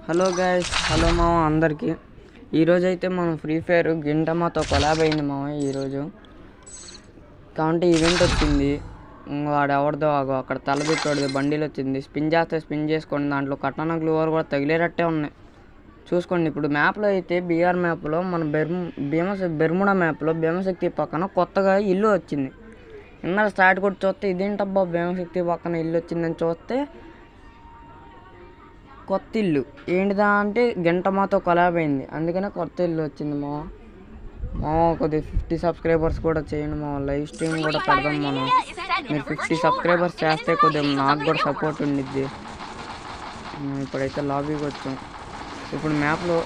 Hello guys, hello మామ అందరికీ. ఈరోజు అయితే మనం ఫ్రీ ఫైర్ గింటమాతో కొలాబ్ అయింది మామ. ఈరోజు కాబట్టి ఈవెంట్ వచ్చింది. వాడు ఎవరిదో అక్కడ తలదిట్టోడిది బండిలు వచ్చింది. స్పిన్ చేస్తే స్పిన్ చేసుకోండి. దాంట్లో కట్టన గ్లూవర్ కూడా తగిలేటట్టే ఉన్నాయి చూసుకోండి. ఇప్పుడు మ్యాప్లో అయితే బీఆర్ మ్యాప్లో మన బెర్ముడా మ్యాప్లో భీమశక్తి పక్కన కొత్తగా ఇల్లు వచ్చింది. ఇందాక స్టార్ట్ కొట్టి చూస్తే ఇదేంటబ్బా భీమశక్తి పక్కన ఇల్లు వచ్చిందని చూస్తే కొత్త ఇల్లు ఏంటిదా అంటే గింటమాతో కొలాబ్ అయింది. అందుకనే కొత్త ఇల్లు వచ్చింది మా కొద్దిగా 50 సబ్స్క్రైబర్స్ కూడా చేయండి మా. లైవ్ స్ట్రీమ్ కూడా పెడదాం మనం. మీరు 50 సబ్స్క్రైబర్స్ చేస్తే కొద్దిగా నాకు కూడా సపోర్ట్ ఉండిద్ది. ఇప్పుడైతే లాబీకి వచ్చాం. ఇప్పుడు మ్యాప్లో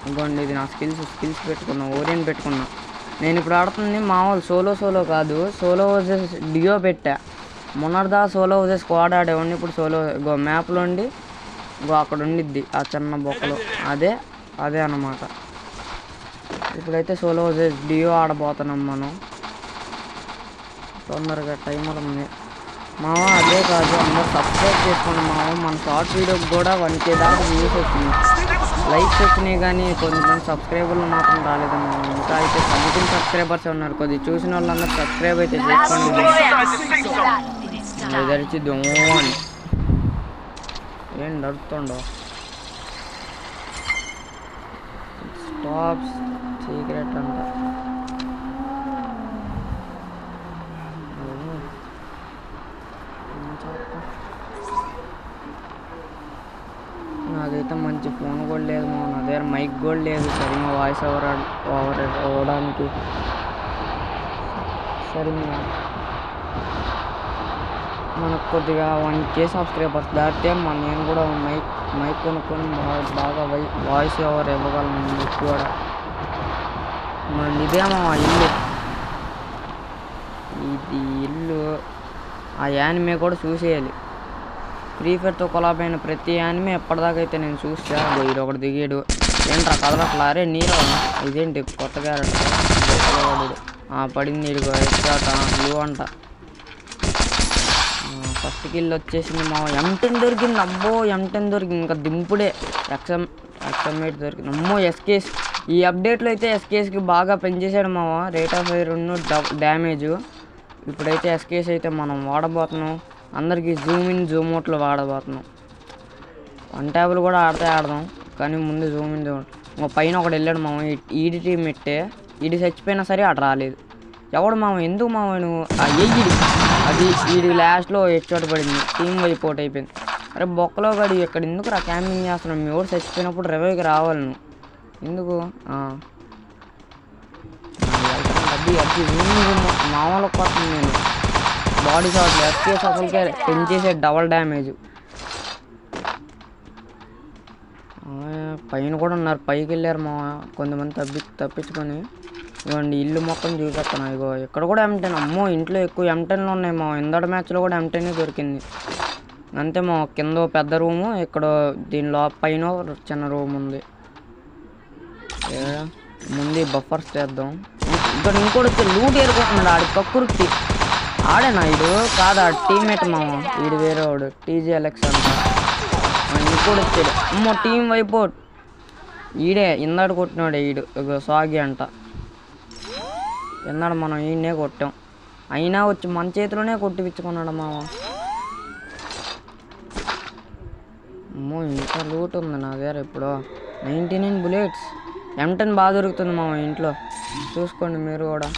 ఇంకోండి ఇది నా స్కిల్స్ పెట్టుకున్నా, ఓరియన్ పెట్టుకున్నా. నేను ఇప్పుడు ఆడుతుంది మామూలు సోలో కాదు, సోలో వర్సెస్ డియో పెట్టా. మొన్నటిదా సోలో వర్సెస్ స్క్వాడ్ ఆడేవాడిని. ఇప్పుడు సోలో మ్యాప్లో ఉండి అక్కడ ఉండిద్ది ఆ చిన్న బొక్కలు, అదే అన్నమాట. ఇప్పుడైతే సోలో వర్సెస్ డియో ఆడబోతున్నాం మనం. తొందరగా టైమర్ ఉంది మామ. అదే కాదు అందరూ సబ్స్క్రైబ్ చేసుకోండి మామ. మన షార్ట్ వీడియోకి కూడా 1K దాకా వ్యూస్ వచ్చినాయి, లైక్స్ వచ్చినాయి, కానీ కొంతమంది సబ్స్క్రైబర్లు మాత్రం రాలేదు మామ. ఇంకా అయితే 17 సబ్స్క్రైబర్స్ ఉన్నారు. కొద్దిగా చూసిన వాళ్ళందరూ సబ్స్క్రైబ్ అయితే చేసుకోండి. ఎదరిచి దోమని ఏం నడుతుండో. స్టాప్స్ సీక్రెట్ అంట. నాకైతే మంచి ఫోన్ కూడా లేదు మా. నా దగ్గర మైక్ కూడా లేదు సరిగ్గా వాయిస్ ఓవర్ అవ్వడానికి. సరిగ్గా మనకు కొద్దిగా 1K సబ్స్క్రైబర్స్ దాటితే నేను కూడా మైక్ కొనుక్కొని బాగా వాయిస్ ఓవర్ ఇవ్వగలను ఎక్కువ కూడా. మన ఇదేమో ఇది ఇల్లు ఆ యానిమే కూడా చూసేయాలి. ఫ్రీ ఫైర్తో కొలాబ్ అయిన ప్రతి యానిమే ఎప్పటిదాకా అయితే నేను చూసా. ఇది ఒకటి దిగాడు ఏంట్రా కదలట్లా. అరే నీరో ఇదేంటి కొత్త క్యారెక్టర్ పడింది. ఇదిగో ఎక్కాట బ్లూ అంట. ఫస్ట్ కిల్ వచ్చేసింది మా. M10 దొరికింది. అబ్బో M10 దొరికింది. ఇంకా దింపుడే. XM8 దొరికింది. అమ్మో ఎస్కేస్ ఈ అప్డేట్లో అయితే ఎస్కేస్కి బాగా పెంచేసాడు మావ. Rate of fire damage. ఇప్పుడైతే ఎస్కేస్ అయితే మనం వాడబోతున్నాం. అందరికీ జూమ్ ఇన్ జూమ్ అవుట్లో వాడబోతున్నాం. 1 ట్యాబ్లు కూడా ఆడదాం, కానీ ముందు జూమ్ ఇన్ జూమ్. పైన ఒకటి వెళ్ళాడు మామ. ఈడి టీం పెట్టే ఈడి చచ్చిపోయినా సరే అటు రాలేదు. ఎవడు మామ ఎందుకు మామ నువ్వు అది వీడి లాస్ట్లో హెడ్‌షాట్ పడింది. టీం వైప్ అవుట్ అయిపోయింది. అరే బొక్కలో గడి ఇక్కడ ఎందుకు రా క్యాంపింగ్ చేస్తున్నావు? మీ వాడు చచ్చిపోయినప్పుడు రివైవ్కి రావాలి నువ్వు ఎందుకు? అది మామూలు కోసం నేను బాడీ షాట్లు ఎస్కేస్ అసలుకే పెంచేసే డబల్ డ్యామేజ్. పైన కూడా ఉన్నారు, పైకి వెళ్ళారు మా కొంతమంది తప్పించుకొని. ఇవ్వండి ఇల్లు మొత్తం చూపిస్తాను. ఇగో ఇక్కడ కూడా M10. అమ్మో ఇంట్లో ఎక్కువ M10లు ఉన్నాయి మా. ఇందటి మ్యాచ్లో కూడా M10 దొరికింది అంతే మా. కింద పెద్ద రూము, ఇక్కడ దీనిలో పైన చిన్న రూమ్ ఉంది. ముందు బఫర్స్ చేద్దాం. ఇక్కడ ఇంకోటి వచ్చి లూట్ ఏరుకుంటున్నాడు. ఆడి కక్కుర్తి ఆడేనా వీడు? కాదా టీమ్మేట్ మామ. వీడు వేరే వాడు TGLX అంట. ఇంకోటి వచ్చాడు. అమ్మో టీం వైపోట్. ఈడే ఇందాడు కొట్టినాడు వీడు సాగి అంట. ఎన్నాడు మనం ఈయనే కొట్టాం, అయినా వచ్చి మన చేతిలోనే కొట్టిపించుకున్నాడు మామ. అమ్మో ఇంకా లూట్ ఉంది నా దగ్గర. ఇప్పుడు 99 బుల్లెట్స్. M10 బాగా దొరుకుతుంది మామ ఇంట్లో, చూసుకోండి మీరు కూడా.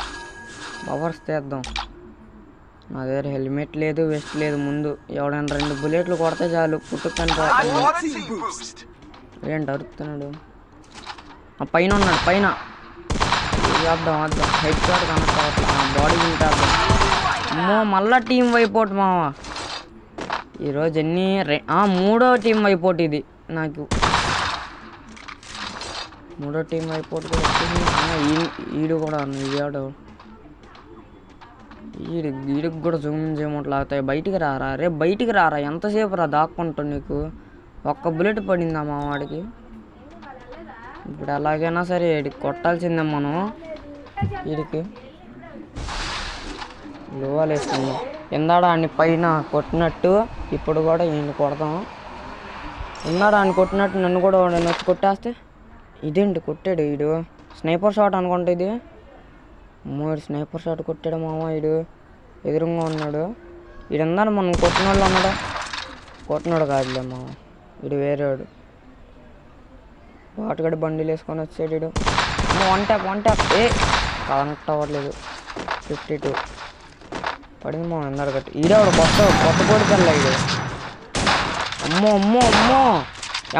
బఫర్స్ తీద్దాం. నా దగ్గర హెల్మెట్ లేదు, వెస్ట్ లేదు. ముందు ఎవడైనా 2 బుల్లెట్లు కొడితే చాలు పుట్టుకొని పోతున్నాడు. ఏంటి అరుస్తున్నాడు? పైన ఉన్నాడు. పైన వేద్దాం హెడ్ షాట్ కనెక్ట్ అవ్వట్లా. బాడీ తింటారు. అమ్మో మళ్ళా టీం వైపోట్ మావ. ఈరోజు మూడో టీం వైపోట్ ఇది నాకు. మూడో టీం వైపోట్ కూడా వచ్చింది. ఈడు కూడా ఈడికి కూడా జూమ్ చేయమట్లు అవుతాయి. బయటికి రారా రే, బయటికి రారా. ఎంతసేపు రా దాక్కుంటావు? నీకు ఒక్క బుల్లెట్ పడిందా మా వాడికి. ఇప్పుడు ఎలాగైనా సరే వీడికి కొట్టాల్సిందే మనం. వీడికి లోవాలు వేసుకుందాం. ఎందాడ అన్ని పైన కొట్టినట్టు ఇప్పుడు కూడా ఈయన కొడదాం. ఉన్నాడు ఆయన కొట్టినట్టు నన్ను కూడా వాడు వచ్చి కొట్టేస్తే ఇదేంటి కొట్టాడు వీడు స్నైపర్ షాట్ అనుకుంటా ఇది అమ్మో వీడు స్నైపర్ షాట్ కొట్టాడు మామ వీడు ఎదురుగా ఉన్నాడు వీడు అన్నాడు మనం కొట్టిన వాళ్ళు అన్నాడు కొట్టినాడు కాదులే మామ వీడు వేరేవాడు బాటుగడి బండిలు వేసుకొని వచ్చాడు వీడు వన్ ట్యాప్ ఏ కనెక్ట్ అవ్వట్లేదు 52 పడింది మా అందరు కట్టి ఈడవాడు కొత్త కోడి కల్లా ఇది అమ్మో అమ్మో అమ్మో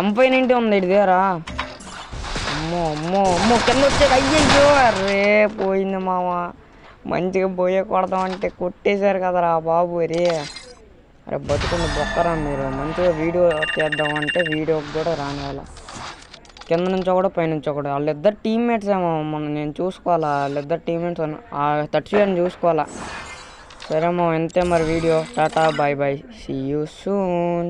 M590 ఉంది ఇది దేరా అమ్మో అమ్మో అమ్మో కింద వచ్చాడు అయ్యయ్యో అరే పోయింది మామ మంచిగా పోయే కొడదామంటే కొట్టేశారు కదరా బాబు రే అరే బతుకుంది బొక్కరా మీరు మంచిగా వీడియో చేద్దామంటే వీడియోకి కూడా రాని వాళ్ళ కింద నుంచి ఒకటి పైనుంచి ఒకటి వాళ్ళిద్దరు టీమ్మేట్స్ ఏమో మనం నేను చూసుకోవాలా వాళ్ళిద్దరు టీమ్మేట్స్ 30 అని చూసుకోవాలా సరే అమ్మా ఇంతే మరి video tata bye bye see you soon